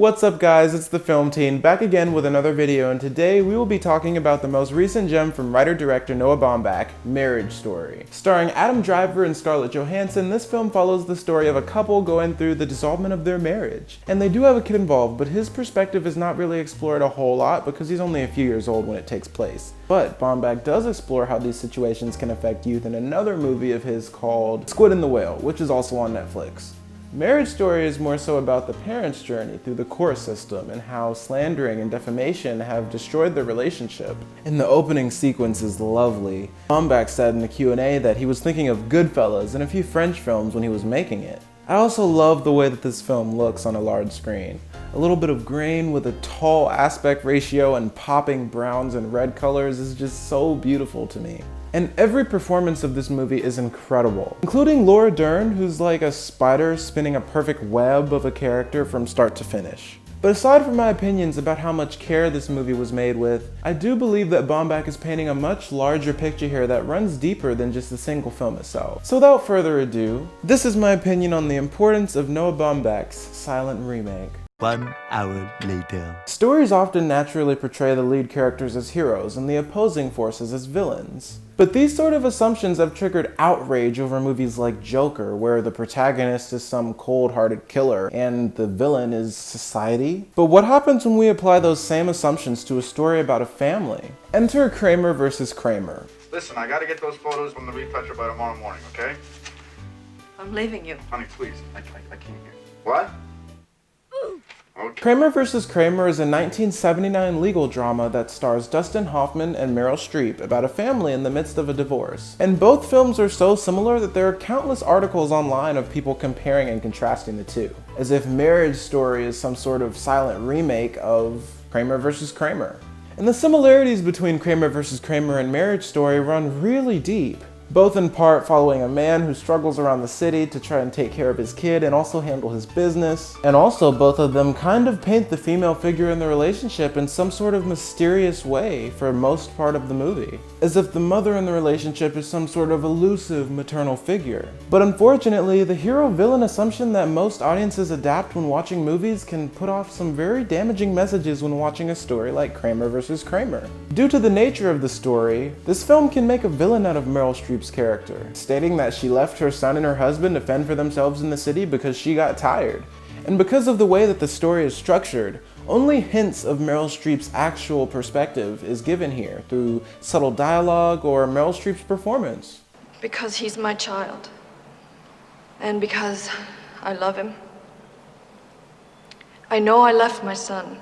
What's up guys, it's the Film Teen, back again with another video, and today we will be talking about the most recent gem from writer-director Noah Baumbach, Marriage Story. Starring Adam Driver and Scarlett Johansson, this film follows the story of a couple going through the dissolvement of their marriage. And they do have a kid involved, but his perspective is not really explored a whole lot because he's only a few years old when it takes place. But Baumbach does explore how these situations can affect youth in another movie of his called Squid and the Whale, which is also on Netflix. Marriage Story is more so about the parents' journey through the court system and how slandering and defamation have destroyed their relationship. And the opening sequence is lovely. Baumbach said in the Q&A that he was thinking of Goodfellas and a few French films when he was making it. I also love the way that this film looks on a large screen. A little bit of grain with a tall aspect ratio and popping browns and red colors is just so beautiful to me. And every performance of this movie is incredible, including Laura Dern, who's like a spider spinning a perfect web of a character from start to finish. But aside from my opinions about how much care this movie was made with, I do believe that Baumbach is painting a much larger picture here that runs deeper than just the single film itself. So without further ado, this is my opinion on the importance of Noah Baumbach's silent remake. 1 hour later. Stories often naturally portray the lead characters as heroes and the opposing forces as villains. But these sort of assumptions have triggered outrage over movies like Joker, where the protagonist is some cold-hearted killer and the villain is society. But what happens when we apply those same assumptions to a story about a family? Enter Kramer versus Kramer. Listen, I gotta get those photos from the retoucher by tomorrow morning, okay? I'm leaving you. Honey, please. I can't hear. What? Okay. Kramer vs. Kramer is a 1979 legal drama that stars Dustin Hoffman and Meryl Streep about a family in the midst of a divorce. And both films are so similar that there are countless articles online of people comparing and contrasting the two, as if Marriage Story is some sort of silent remake of Kramer vs. Kramer. And the similarities between Kramer vs. Kramer and Marriage Story run really deep, both in part following a man who struggles around the city to try and take care of his kid and also handle his business. And also both of them kind of paint the female figure in the relationship in some sort of mysterious way for most part of the movie, as if the mother in the relationship is some sort of elusive maternal figure. But unfortunately, the hero-villain assumption that most audiences adapt when watching movies can put off some very damaging messages when watching a story like Kramer vs. Kramer. Due to the nature of the story, this film can make a villain out of Meryl Streep's character, stating that she left her son and her husband to fend for themselves in the city because she got tired. And because of the way that the story is structured, only hints of Meryl Streep's actual perspective is given here through subtle dialogue or Meryl Streep's performance. Because he's my child. And because I love him. I know I left my son.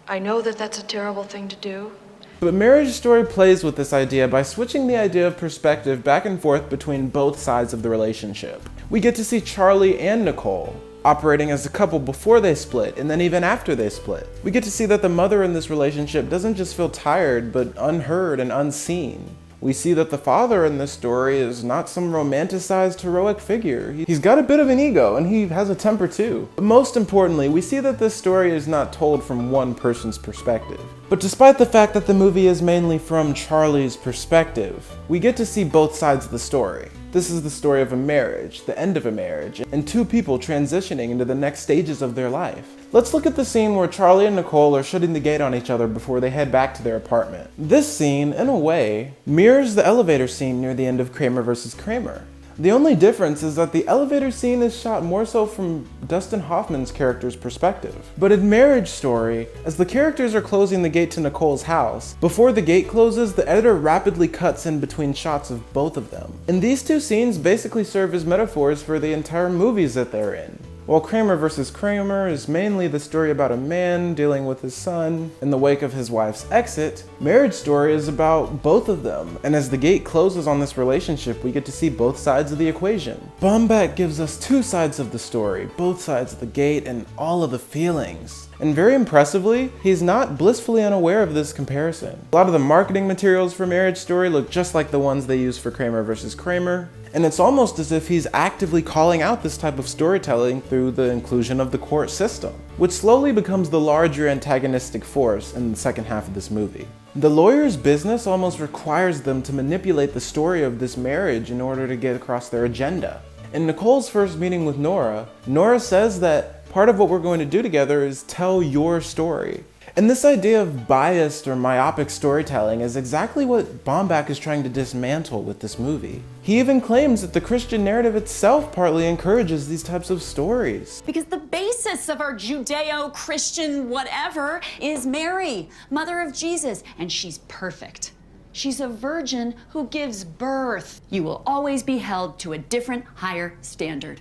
I know that that's a terrible thing to do. But Marriage Story plays with this idea by switching the idea of perspective back and forth between both sides of the relationship. We get to see Charlie and Nicole operating as a couple before they split, and then even after they split. We get to see that the mother in this relationship doesn't just feel tired, but unheard and unseen. We see that the father in this story is not some romanticized heroic figure. He's got a bit of an ego, and he has a temper too. But most importantly, we see that this story is not told from one person's perspective. But despite the fact that the movie is mainly from Charlie's perspective, we get to see both sides of the story. This is the story of a marriage, the end of a marriage, and two people transitioning into the next stages of their life. Let's look at the scene where Charlie and Nicole are shutting the gate on each other before they head back to their apartment. This scene, in a way, mirrors the elevator scene near the end of Kramer vs. Kramer. The only difference is that the elevator scene is shot more so from Dustin Hoffman's character's perspective. But in Marriage Story, as the characters are closing the gate to Nicole's house, before the gate closes, the editor rapidly cuts in between shots of both of them. And these two scenes basically serve as metaphors for the entire movies that they're in. While Kramer vs. Kramer is mainly the story about a man dealing with his son in the wake of his wife's exit, Marriage Story is about both of them. And as the gate closes on this relationship, we get to see both sides of the equation. Baumbach gives us two sides of the story, both sides of the gate and all of the feelings. And very impressively, he's not blissfully unaware of this comparison. A lot of the marketing materials for Marriage Story look just like the ones they use for Kramer vs. Kramer, and it's almost as if he's actively calling out this type of storytelling through the inclusion of the court system, which slowly becomes the larger antagonistic force in the second half of this movie. The lawyer's business almost requires them to manipulate the story of this marriage in order to get across their agenda. In Nicole's first meeting with Nora, Nora says that Part of what we're going to do together is tell your story. And this idea of biased or myopic storytelling is exactly what Baumbach is trying to dismantle with this movie. He even claims that the Christian narrative itself partly encourages these types of stories. Because the basis of our Judeo-Christian whatever is Mary, mother of Jesus, and she's perfect. She's a virgin who gives birth. You will always be held to a different, higher standard.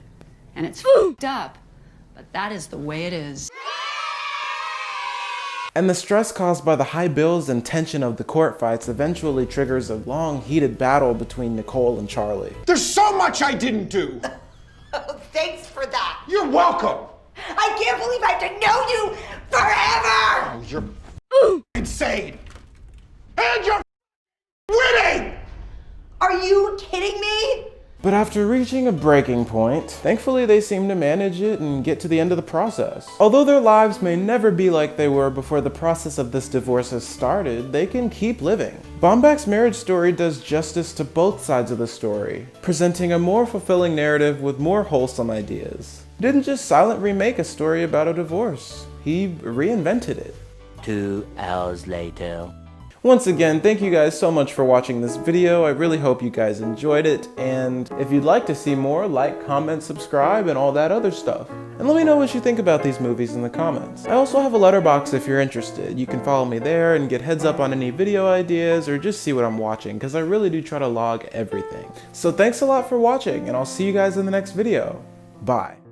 And it's f***ed up, but that is the way it is. And the stress caused by the high bills and tension of the court fights eventually triggers a long, heated battle between Nicole and Charlie. There's so much I didn't do. Oh, thanks for that. You're welcome. I can't believe I have to know you forever. Oh, you're insane. And you're winning. Are you kidding me? But after reaching a breaking point, thankfully they seem to manage it and get to the end of the process. Although their lives may never be like they were before the process of this divorce has started, they can keep living. Baumbach's marriage story does justice to both sides of the story, presenting a more fulfilling narrative with more wholesome ideas. He didn't just silent remake a story about a divorce, he reinvented it. 2 hours later. Once again, thank you guys so much for watching this video. I really hope you guys enjoyed it, and if you'd like to see more, like, comment, subscribe, and all that other stuff. And let me know what you think about these movies in the comments. I also have a letterbox if you're interested. You can follow me there and get heads up on any video ideas or just see what I'm watching, because I really do try to log everything. So thanks a lot for watching, and I'll see you guys in the next video. Bye.